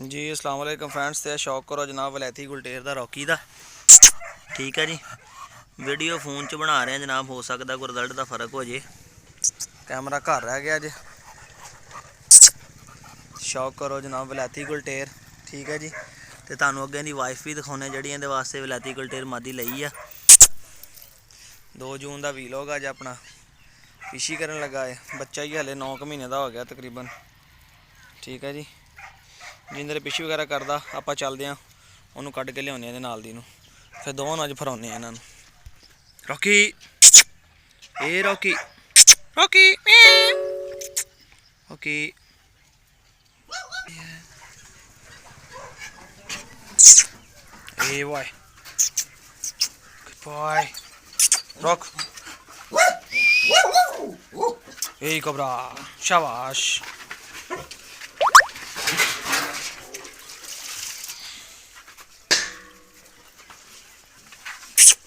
जी अस्सलाम वालेकुम फ्रेंड्स, ते शौक करो जनाब वलैती गुलटेर दा रॉकी दा। ठीक है जी, वीडियो फोन च बना रहे हैं जनाब, हो सकता कोई रिजल्ट का फर्क हो जे। कैमरा घर रह गया जे। शौक करो जनाब वलैती गुलटेर। ठीक है जी, तो तुहानू अगे दी वाइफ भी दिखाने जी इहदे वास्ते वलैती गुलटेर मादी लई आ। 2 जून का वीलॉग अज अपना फिशी करन लगा है। बच्चा ही हले 9 महीने का हो गया तकरीबन। ठीक है जी, जिंदे पिछी वगैरह करता आप चलते हैं उन्होंने कढ़ के लिया नाल दी नूं, फिर दोवां नूं अज फराउने इन्हां नूं। Rocky A Rocky Rocky Rocky a boy good boy rock A cobra शाबाश।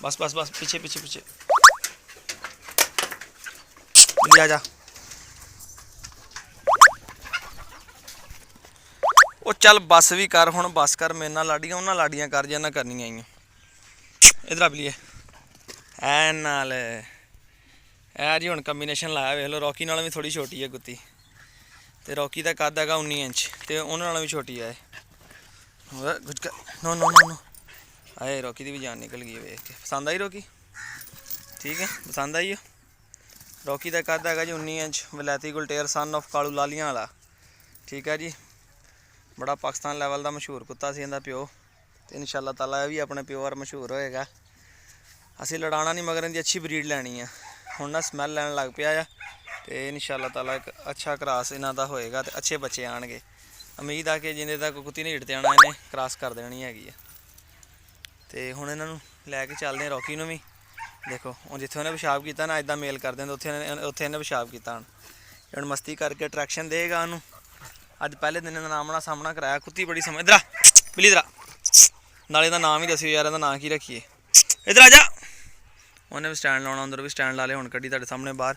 बस बस बस पीछे पीछे पीछे लिया जा। ओ चल बस भी कर हुण, बस कर मेरे नाल लाडियां उन्हां लाडियां कर जाना करनियां आईयां। इधर आ बलिए ऐ नाल ऐ जी हुण कंबीनेशन लाया वेख लो। रॉकी नालों भी थोड़ी छोटी है कुत्ती, ते रॉकी दा कद हैगा 19 इंच, ते उन्हां नालों भी छोटी है। नो नो नो नो आए रॉकी दी भी जान निकल गई वेख के। पसंद आई रॉकी? ठीक है पसंद आई है। रॉकी का कद हैगा जी 19 इंच, वलैती गुलटेर सन ऑफ कालू लालियां वाला। ठीक है जी, बड़ा पाकिस्तान लैवल का मशहूर कुत्ता सी इहदा प्यो, तो इंशाअल्लाह ताला यह भी अपने प्यो और मशहूर होएगा। असीं लड़ाना नहीं मगर इनकी अच्छी ब्रीड लैनी है। हुण ना स्मैल लैन लग पिया है, तो इंशाअल्लाह ताला एक अच्छा क्रॉस इन्हां दा होएगा, तो अच्छे बच्चे आएंगे। उम्मीद आ कि जिन्ने तक कुत्ती नहीं हिटते आना इन्हें क्रॉस कर देनी हैगी है। तो हुण इन्हां नूं लैके चलदे हैं रॉकी नूं भी। देखो हुण जिथे उन्हें पेशाब किया ना इदा मेल कर दें, उत्थे इन्हें पेशाब किया। हुण मस्ती करके अट्रैक्शन देगा उन्होंने। अज पहले दिन इन्हें आमना सामना कराया। कुत्ती बड़ी समझ इधर बिल्ली इधर नाले का नाम ही दसियो यार, इहदा नाम की रखिए। इधर आ जा। उन्हें भी स्टैंड लाना, अंदर भी स्टैंड ला लिया हुण कड्डी तुहाडे सामने बाहर।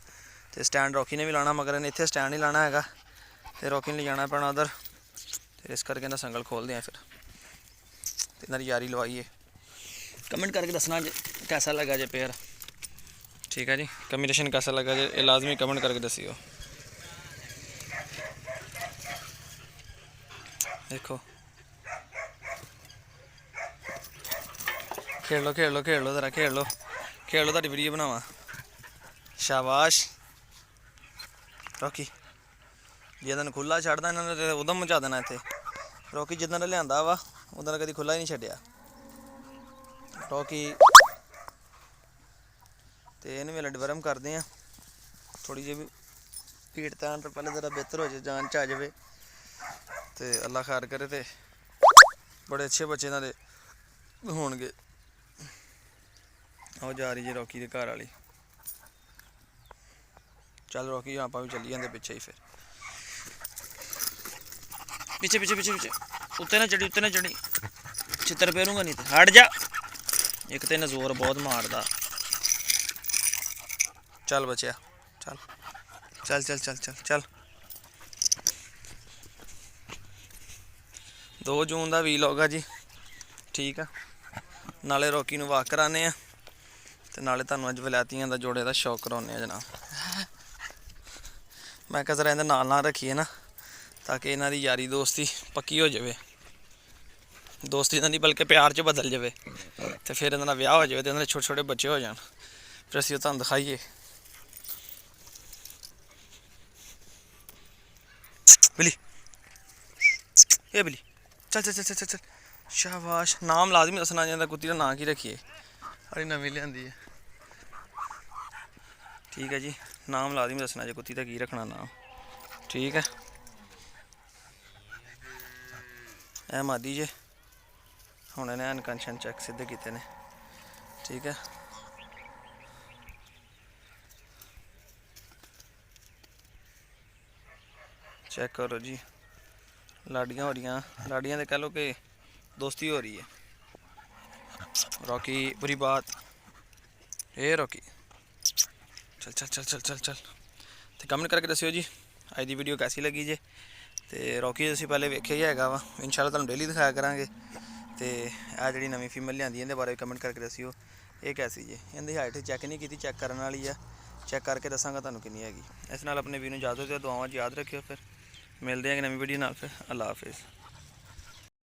तो स्टैंड रॉकी ने भी लाना मगर इन्हें इत्थे स्टैंड नहीं लाना हैगा, तो रॉकी ने ले जाना पैना उधर। तो इस करके इन्हें संगल खोलते हैं, फिर इन्हां यारी लवाइए। कमेंट करके दसना जे कैसा लगा जे पेयर। ठीक है जी, कम्बिनेशन कैसा लगा जे ये लाजमी कमेंट करके दसियो। देखो खेल लो खेल लो खेल लो जरा खेल लो खेल लो, तुहाडी वीडियो बनावा। शाबाश रॉकी, जे दिन खुला छड्डदा इन्होंने तो उदम मचा देना इत्थे। रॉकी जिद्दन लिआंदा वा उदन कदी खुला ही नहीं छड्डिया रॉकी। तो इन्हें भी डिवर्म करते हैं थोड़ी जी भी भीड़ तान तो पहले ज़रा बेहतर हो जाए, जान च आ जाए, तो अल्लाह खैर करे। तो बड़े अच्छे बच्चे इन्होंने होणगे। आओ जा रही जी रॉकी के घर वाली। चल रॉकी आप भी चली जाते पिछे ही, फिर पीछे पीछे पीछे पीछे। उत्ते ना चढ़ी उत्ते ना चढ़ी, चित्र पेरूंगा नहीं तो हट जा। एक तो इन्हें जोर बहुत मारदा। चल बचिया चल चल चल चल चल चल। 2 जून का वीलॉग है जी। ठीक है, नाले रॉकी नूं वाक कराने आ, तो नाले तुहानूं अज वलैतियां दा जोड़े दा शौक कराउने जनाब। मैं कहा जरा इहदे नाल नाल रखिए ना, ताकि इन्हां दी यारी दोस्ती पक्की हो जाए। दोस्ती इन्हां दी बल्कि प्यार च बदल जाए, तो फिर इन्हां दा ब्याह हो जाए, तो इन्हां दे छोटे छोटे बच्चे हो जान, फिर असीं तुहानूं दिखाइए। बिल्ली ए बिल्ली चल चल चल चल चल चल। शाबाश। नाम लाजमी दसना चाहिए कुत्ती का नाम की रखिए, अरे नवीं लिआंदी है। ठीक है जी, नाम लाजमी दसना जो कुत्ती का की रखना नाम। ठीक है, ए मादी जे हुण इन्हें अनकंशन चेक सीधे किए ने। ठीक है, चेक करो जी, लाडियाँ हो रही, लाडियाँ तो कह लो कि दोस्ती हो रही है। रॉकी बुरी बात ए रॉकी चल चल चल चल चल चल। तो कमेंट करके दसियो जी अज की वीडियो कैसी लगी जे। ਤੇ ਰੌਕੀ ਅਸੀਂ ਪਹਿਲੇ ਵੇਖਿਆ ਹੀ ਹੈਗਾ ਵਾ, ਇਨਸ਼ਾਅੱਲਾ ਤੁਹਾਨੂੰ ਡੇਲੀ ਦਿਖਾਇਆ ਕਰਾਂਗੇ। ਤੇ ਇਹ ਜਿਹੜੀ ਨਵੀਂ ਫੀਮੇਲ ਲਿਆਂਦੀ ਇਹਦੇ ਬਾਰੇ ਕਮੈਂਟ ਕਰਕੇ ਦੱਸਿਓ ਇਹ ਕੈਸੀ ਜੀ। ਇਹਦੀ ਹਾਈਟ ਚੈੱਕ ਨਹੀਂ ਕੀਤੀ, ਚੈੱਕ ਕਰਨ ਵਾਲੀ ਆ, ਚੈੱਕ ਕਰਕੇ ਦੱਸਾਂਗਾ ਤੁਹਾਨੂੰ ਕਿੰਨੀ ਹੈਗੀ। ਇਸ ਨਾਲ ਆਪਣੇ ਵੀਰ ਨੂੰ ਇਜਾਜ਼ਤ ਦਿਓ, ਦੁਆਵਾਂ 'ਚ ਯਾਦ ਰੱਖਿਓ। ਫਿਰ ਮਿਲਦੇ ਹਾਂ ਨਵੀਂ ਵੀਡੀਓ ਨਾਲ। ਫਿਰ ਅੱਲਾ ਹਾਫਿਜ਼।